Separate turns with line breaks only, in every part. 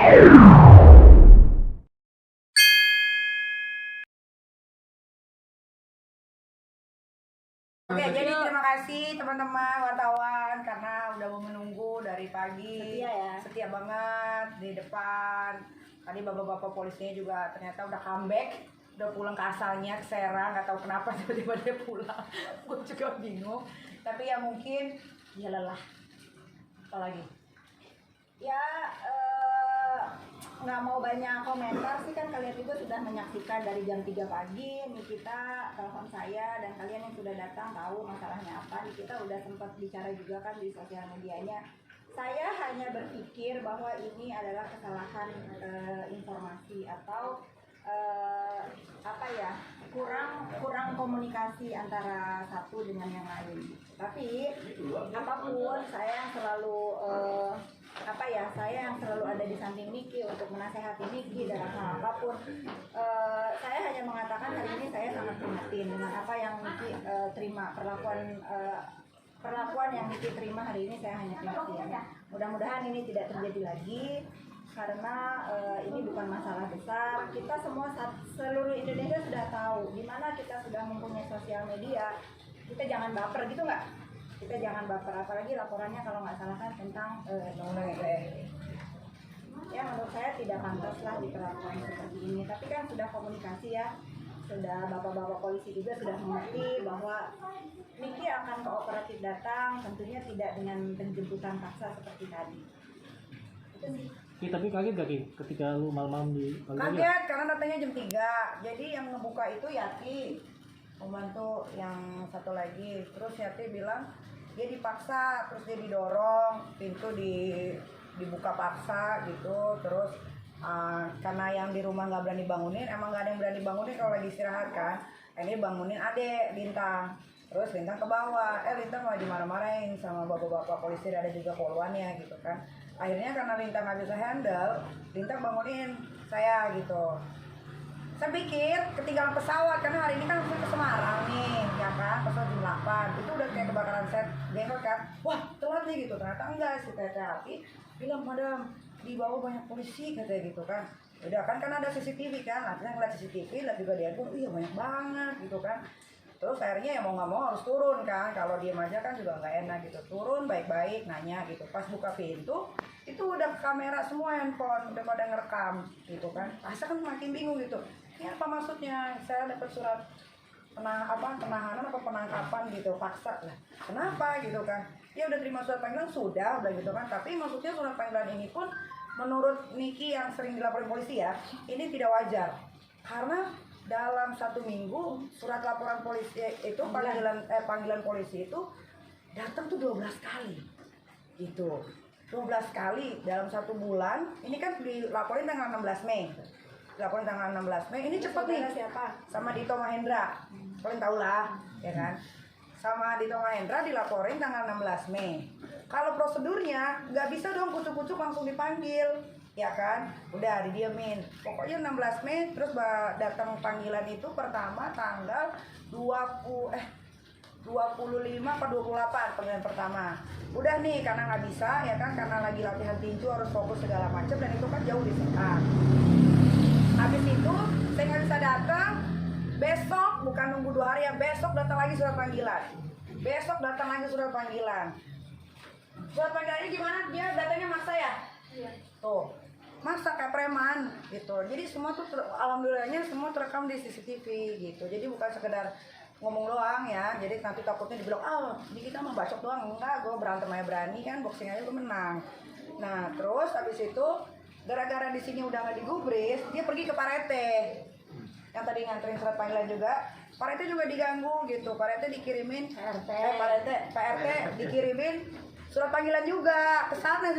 Oke, jadi terima kasih teman-teman wartawan karena udah mau menunggu dari pagi.
Setia ya.
Setia banget di depan. Tadi bapak-bapak polisinya juga ternyata udah comeback, udah pulang ke asalnya, ke Serang. Nggak tahu kenapa tiba-tiba dia pulang. Gue juga bingung. Tapi ya mungkin dia lelah. Apalagi?
Ya nggak mau banyak komentar sih, kan kalian juga sudah menyaksikan dari jam 3 pagi Nikita telepon saya, dan kalian yang sudah datang tahu masalahnya apa. Nikita udah sempat bicara juga kan di sosial medianya. Saya hanya berpikir bahwa ini adalah kesalahan informasi atau apa ya, kurang komunikasi antara satu dengan yang lain. Tapi apapun saya selalu saya yang selalu ada di samping Niki untuk menasehati Niki dalam hal apapun. Saya hanya mengatakan hari ini saya sangat prihatin dengan apa yang Niki terima, perlakuan yang Niki terima hari ini. Saya hanya prihatin. Mudah-mudahan ini tidak terjadi lagi, karena ini bukan masalah besar. Kita semua, seluruh Indonesia sudah tahu di mana kita sudah mempunyai sosial media. Kita jangan baper gitu nggak? Kita jangan baper, apalagi laporannya kalau nggak salah kan tentang undang-undang ITE. Ya menurut saya tidak pantas lah diperlakukan seperti ini. Tapi kan sudah komunikasi ya, sudah bapak-bapak polisi juga sudah mengerti bahwa Niki akan kooperatif datang, tentunya tidak dengan penjemputan paksa seperti tadi. Itu sih.
Tapi kaget gak Ki ketika lu malam-malam di
Kaget karena datangnya jam 3. Jadi yang ngebuka itu Yati, membantu yang satu lagi. Terus Yati bilang dia dipaksa, terus dia didorong, pintu dibuka paksa gitu. Terus karena yang di rumah nggak berani bangunin, emang nggak ada yang berani bangunin kalau lagi istirahat kan. Ini bangunin adek Lintang. Terus Lintang ke bawah, Lintang malah dimarah-marahin sama bapak-bapak polisi, ada juga poluannya gitu kan. Akhirnya karena Lintang nggak bisa handle, Lintang bangunin saya gitu. Saya pikir ketinggalan pesawat, karena hari ini kan langsung ke Semarang nih, ya kan, pesawat jam 8. Itu udah kayak kebakaran set jenggot kan. Wah, telat nih gitu. Ternyata enggak, si Teti bilang, "Madam, di bawah banyak polisi," katanya gitu kan. Udah kan ada CCTV kan, akhirnya ngeliat CCTV, lihat juga di handphone, iya banyak banget gitu kan. Terus akhirnya ya mau nggak mau harus turun kan, kalau diem aja kan juga nggak enak gitu. Turun baik-baik, nanya gitu. Pas buka pintu, itu udah kamera semua handphone, udah pada ngerekam gitu kan. Asa kan makin bingung gitu. Ini apa maksudnya? Saya dapat surat penahanan apa penangkapan gitu, paksa lah. Kenapa gitu kan? Ya udah terima surat panggilan, sudah gitu kan. Tapi maksudnya surat panggilan ini pun menurut Niki yang sering dilaporin polisi ya, ini tidak wajar. Karena dalam 1 minggu surat laporan polisi itu panggilan polisi itu datang tuh 12 kali gitu. 12 kali dalam 1 bulan. Ini kan dilaporin tanggal 16 Mei. Dilaporin tanggal 16 Mei. Ini cepet nih.
Siapa?
Sama Dito Mahendra. Kalian tahu lah, ya kan? Sama Dito Mahendra dilaporin tanggal 16 Mei. Kalau prosedurnya nggak bisa dong kucuk-kucuk langsung dipanggil, ya kan? Udah didiemin. Pokoknya 16 Mei terus datang panggilan itu pertama tanggal 25 atau 28 panggilan pertama. Udah nih karena nggak bisa ya kan, karena lagi latihan tinju harus fokus segala macam, dan itu kan jauh di Serang. Habis itu saya nggak bisa datang. Besok bukan nunggu 2 hari ya, besok datang lagi surat panggilan. Besok datang lagi surat panggilan. Surat panggilannya gimana? Dia datanya maksa ya? Iya. Tuh, maksa kayak preman gitu. Jadi semua tuh alhamdulillahnya semua terekam di CCTV gitu. Jadi bukan sekedar ngomong doang ya. Jadi nanti takutnya dibilang, ini kita mau bacok doang. Enggak, gue berantem aja berani kan, boxing aja gue menang. Nah terus habis itu gara-gara di sini udah nggak digubris, dia pergi ke Pak Rete yang tadi nganterin surat panggilan juga. Pak Rete juga diganggu gitu. Pak Rete dikirimin Pak RT dikirimin surat panggilan juga ke sana,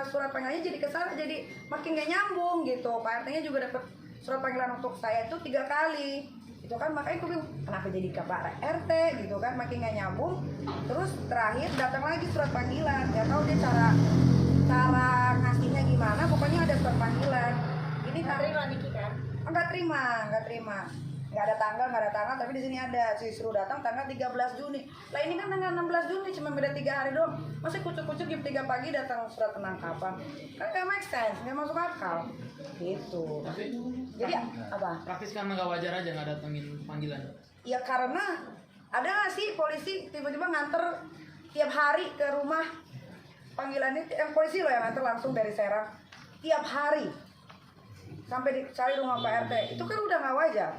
surat panggilannya jadi ke sana, jadi makin gak nyambung gitu. Pak RT-nya juga dapat surat panggilan untuk saya itu 3 kali. Itu kan makanya aku bilang, kenapa jadi ke Pak RT gitu kan, makin gak nyambung. Terus terakhir datang lagi surat panggilan. Ya tahu dia cara ngasihnya gimana, pokoknya ada surat panggilan. Ini terima Niki kan? Enggak terima. nggak ada tanggal, tapi di sini ada. Suruh datang tanggal 13 Juni. Lah ini kan tanggal 16 Juni, cuma beda 3 hari doang. Masih kucuk-kucuk jam 3 pagi datang surat penangkapan. Kan nggak make sense, nggak masuk akal. Gitu. Jadi apa?
Praktis kan nggak wajar aja nggak datengin panggilan.
Ya karena ada nggak sih polisi tiba-tiba nganter tiap hari ke rumah panggilannya, yang polisi loh yang nganter langsung dari Serang tiap hari sampai dicari rumah Pak RT. Itu kan udah nggak wajar.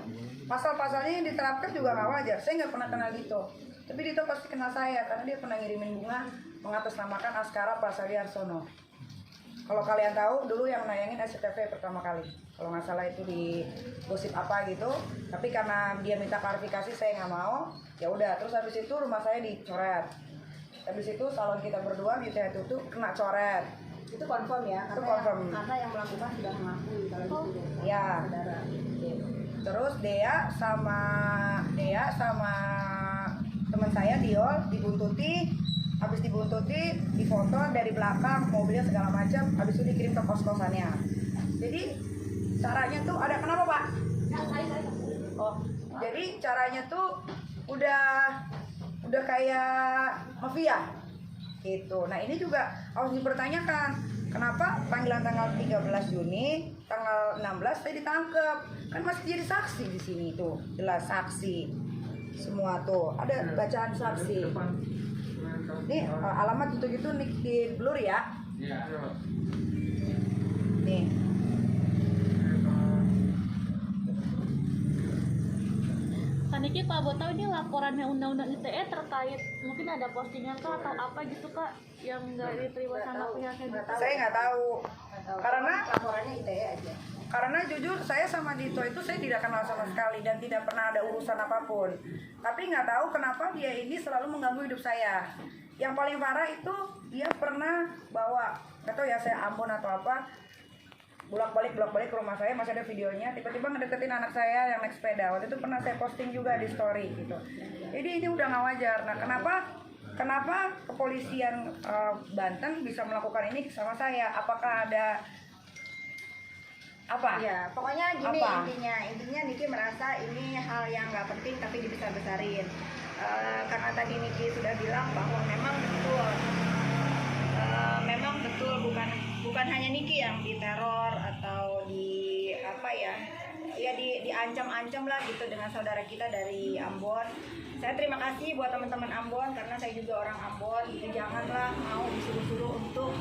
Pasal-pasalnya yang diterapkan juga nggak wajar. Saya nggak pernah kenal Dito, tapi Dito pasti kenal saya karena dia pernah ngirimin bunga mengatasnamakan Askara Prasadi Arsono. Kalau kalian tahu dulu yang nayangin SCTV pertama kali, kalau nggak salah itu di gosip apa gitu. Tapi karena dia minta klarifikasi saya nggak mau. Ya udah, terus habis itu rumah saya dicoret. Habis itu salon kita berdua di itu kena coret.
Itu confirm ya,
Itu
karena
confirm.
karena yang melakukan sudah mengakui kalau gitu.
Ya.
Saudara.
Terus Dea sama teman saya Diol dibuntuti, habis dibuntuti difoto dari belakang mobilnya segala macam, habis itu dikirim ke kos-kosannya. Jadi caranya tuh ada kenapa Pak? Oh, jadi caranya tuh udah kayak mafia gitu. Nah ini juga harus dipertanyakan, kenapa panggilan tanggal 13 Juni, tanggal 16 saya ditangkap, kan masih jadi saksi di sini tuh, jelas saksi semua tuh, ada bacaan saksi. Nih alamat gitu-gitu di blur ya. Nih.
Niki Pak Abo tahu ini laporannya Undang-Undang ITE terkait mungkin ada postingan kah atau apa gitu Kak yang nggak diterima sama pihaknya gitu?
Saya nggak tahu. Karena
laporannya ITE aja.
Karena jujur saya sama Dito itu saya tidak kenal sama sekali dan tidak pernah ada urusan apapun. Tapi nggak tahu kenapa dia ini selalu mengganggu hidup saya. Yang paling parah itu dia pernah bawa, nggak tahu ya saya Ambon atau apa, bolak-balik ke rumah saya, masih ada videonya, tiba-tiba ngedeketin anak saya yang naik sepeda. Waktu itu pernah saya posting juga di story gitu. Jadi ini udah nggak wajar. Nah kenapa kepolisian Banten bisa melakukan ini sama saya? Apakah ada apa?
Ya, pokoknya gini
Apa?
intinya Niki merasa ini hal yang nggak penting tapi dibesar-besarin. Karena tadi Niki sudah bilang bahwa memang betul bukan hanya Niki yang diteror atau di apa ya diancam-ancam lah gitu dengan saudara kita dari Ambon. Saya terima kasih buat teman-teman Ambon karena saya juga orang Ambon. Gitu, janganlah mau disuruh-suruh untuk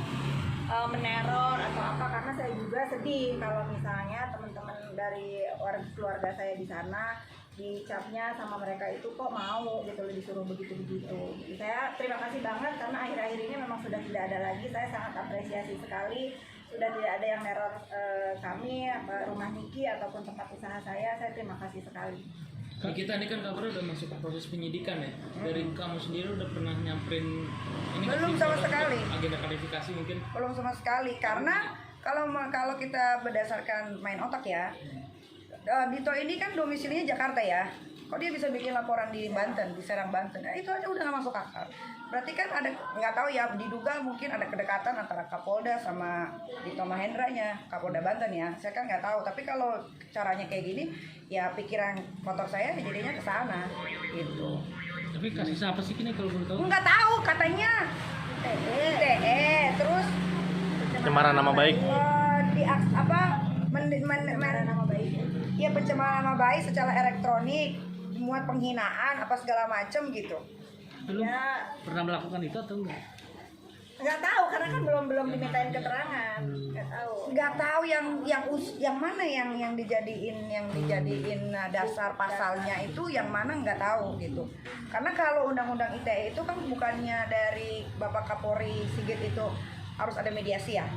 meneror atau apa, karena saya juga sedih kalau misalnya teman-teman dari keluarga saya di sana dicapnya sama mereka itu kok mau gitu loh disuruh begitu-begitu. Saya terima kasih banget karena akhir-akhir ini memang sudah tidak ada lagi. Saya sangat apresiasi sekali sudah tidak ada yang neror kami, rumah Niki ataupun tempat usaha saya terima kasih sekali.
Kita ini kan kabarnya udah masuk ke proses penyidikan ya. Dari kamu sendiri udah pernah nyamperin ini nggak
Belum
sih,
sama
untuk
sekali.
agenda klarifikasi mungkin?
Belum sama sekali karena kalau kita berdasarkan main otak ya, Dito ini kan domisilinya Jakarta ya. Kok dia bisa bikin laporan di Banten, di Serang Banten? Nah, itu aja udah nggak masuk akal. Berarti kan ada, nggak tahu ya, diduga mungkin ada kedekatan antara Kapolda sama Dito Mahendranya, Kapolda Banten ya. Saya kan nggak tahu. Tapi kalau caranya kayak gini, ya pikiran kotor saya jadinya ke sana, gitu.
Tapi kasus apa sih ini kalau boleh tahu?
Nggak tahu katanya. Terus
Pencemaran nama baik.
Pencemaran nama baik.
Iya, pencemaran nama baik secara elektronik, muat penghinaan apa segala macem gitu.
Belum
Ya
pernah melakukan itu atau enggak?
nggak tahu karena kan belum dimintain keterangan.
Nggak tahu yang mana yang dijadiin dasar pasalnya itu yang mana nggak tahu gitu. Karena kalau undang-undang ITE itu kan bukannya dari Bapak Kapolri Sigit itu harus ada mediasi ya.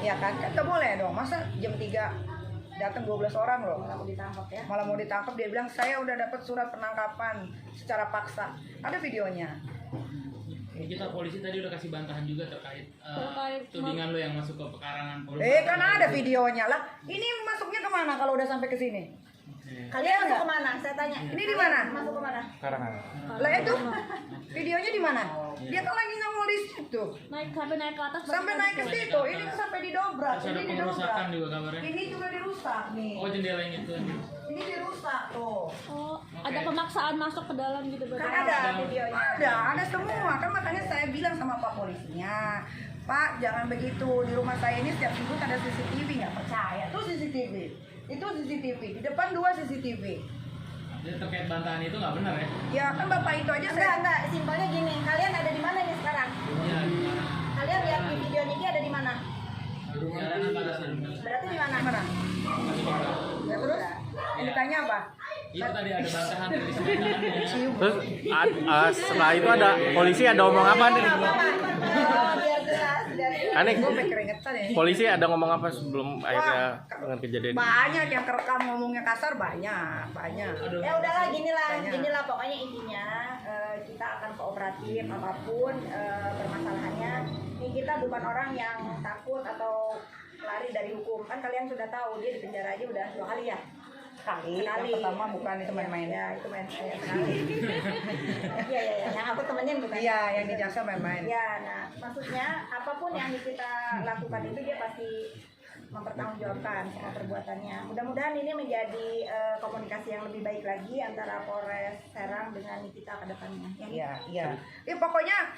Ya kan nggak boleh dong. Masa jam 3 datang 12 orang loh.
Malah mau ditangkap ya.
Malah mau ditangkap, dia bilang saya udah dapat surat penangkapan secara paksa. Ada videonya.
Kita polisi tadi udah kasih bantahan juga terkait
Terkait
tudingan lo yang masuk ke pekarangan polisi.
Kan ada videonya lah. Ini masuknya kemana kalau udah sampai ke sini?
Kalian masuk kemana? Saya tanya.
Ini di mana?
Masuk kemana?
Karangan.
Lah itu videonya di mana? Dia kan lagi nongol di situ.
Sampai naik ke atas.
Sampai naik ke situ. Ini kan sampai didobrak.
Terus ada
Ini
pengerusakan
didobrak.
juga kabarnya.
Ini juga dirusak nih.
Oh, jendela yang itu.
Ini dirusak tuh.
Oh, ada pemaksaan masuk ke dalam gitu berarti.
Kan ada videonya. Ada semua. Kan makanya saya bilang sama Pak polisinya, Pak jangan begitu. Di rumah saya ini setiap minggu ada CCTV, nggak percaya. Tuh CCTV. Itu CCTV. Di depan 2 CCTV.
Jadi terkait bantahan itu nggak benar ya?
Ya kan Bapak itu aja saya.
Enggak, simpelnya gini. Kalian ada di mana ini sekarang?
Iya.
Kalian lihat di video Niki ada di mana?
Jalan antara sini.
Berarti di mana?
Mana? Ya terus? Yang ditanya apa?
Itu tadi ada bantahan dari bantahannya.
Terus setelah itu ada polisi ada ngomong apa nih?
Oh, biar jelas.
Aneh,
Gue sampai keringetan ya.
polisi ada ngomong apa sebelum akhirnya dengan kejadian?
Banyak yang kerekam ngomongnya kasar, banyak.
Ya udahlah,
Banyak.
ginilah pokoknya intinya kita akan kooperatif apapun permasalahannya. Ini kita bukan orang yang takut atau lari dari hukum. Kan kalian sudah tahu dia di penjara aja udah 2 kali ya.
Sekali. Yang pertama bukan itu main-main.
Ya, itu main saya sekali. Iya. Yang aku temenin bukan.
Iya, yang di Jaksa main-main.
Ya, nah maksudnya apapun yang kita lakukan itu dia pasti mempertanggungjawabkan semua perbuatannya. Mudah-mudahan ini menjadi komunikasi yang lebih baik lagi antara Polres Serang dengan Nikita ke depannya.
Iya. Pokoknya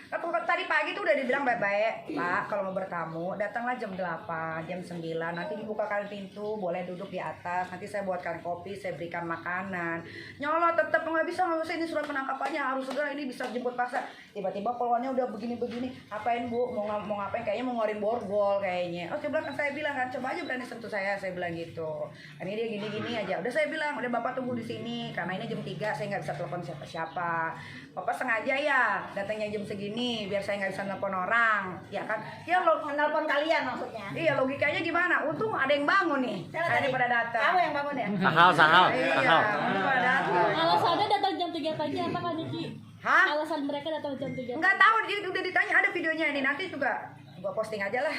tadi pagi tuh udah dibilang baik-baik, Pak, kalau mau bertamu datanglah jam 8, jam 9, nanti dibukakan pintu, boleh duduk di atas, nanti saya buatkan kopi, saya berikan makanan. Nyolot tetap nggak bisa ini surat penangkapannya harus segera, ini bisa jemput paksa. Tiba-tiba polwannya udah begini-begini, apain Bu? Mau ngapain? Kayaknya mau ngeluarin borgol kayaknya. Oh, saya bilang kan, coba aja berani sentuh saya bilang gitu. Ini dia gini-gini aja. Udah saya bilang, udah Bapak tunggu di sini karena ini jam 3 saya nggak bisa telepon siapa-siapa. Bapak sengaja ya datangnya jam segini biar saya nggak bisa telepon orang, ya kan? Ya lo
Menelpon kalian maksudnya.
iya logikanya gimana? Untung ada yang bangun nih.
Siapa
Ada
tadi?
pada datang.
Kamu yang bangun ya?
Sahal.
Iya, untung pada datang.
Alasannya datang jam 3 pagi apa Kak Niki?
Hah?
Alasan mereka datang jam 3.
Nggak tahu, dia udah ditanya, ada videonya ini, nanti juga gua posting aja lah.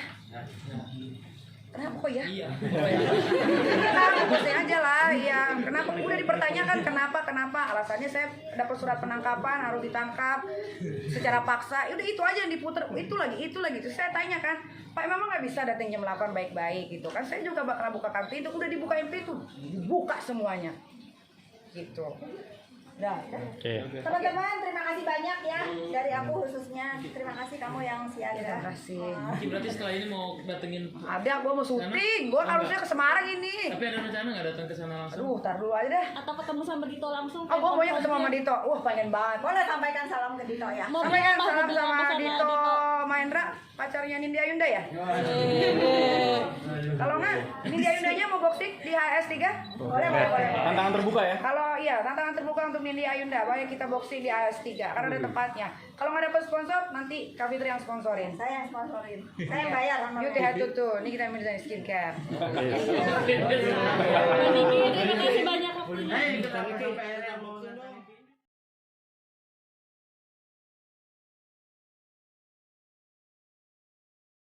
Kenapa kok ya?
Iya.
Kenapa posting aja lah, ya. Kenapa? Udah dipertanyakan kenapa? Alasannya saya dapat surat penangkapan, harus ditangkap secara paksa. Udah itu aja yang diputer, itu lagi. Terus saya tanya kan, Pak memang nggak bisa datang jam 8 baik-baik gitu kan? Saya juga bakal bukakan pintu, udah dibukain pintu, dibuka semuanya, gitu. Dah.
Oke.
Teman-teman, terima kasih banyak ya dari aku khususnya. Terima kasih kamu yang siaga.
Terima kasih.
Mungkin berarti setelah ini mau datengin.
Ada, gua mau syuting, gua harusnya ke Semarang ini.
Tapi ada rencana nggak datang ke sana langsung?
Aduh, tar dulu aja deh.
Atau ketemu sama Dito langsung?
Oh, gua maunya ketemu sama Dito. Wah, pengen banget.
Boleh sampaikan salam ke Dito ya.
Mau
Sampaikan
bilang apa?
salam
Mau bilang
sama
apa
Dito Mahendra, pacarnya Nindya Yunda ya? Kalau nggak, Nindya Yundanya mau boxing di HS3? Boleh.
Tantangan terbuka ya?
Kalau iya, tantangan terbuka untuk Nindya Yunda, boleh kita boxing di HS3 karena ada tempatnya. Kalau nggak dapat sponsor, nanti Kak Fitri yang sponsorin.
Saya yang sponsorin. Saya yang bayar sama
Beauty Head Tutu, ini kita desain skincare.
Kak Niki, terima kasih banyak.
Boleh.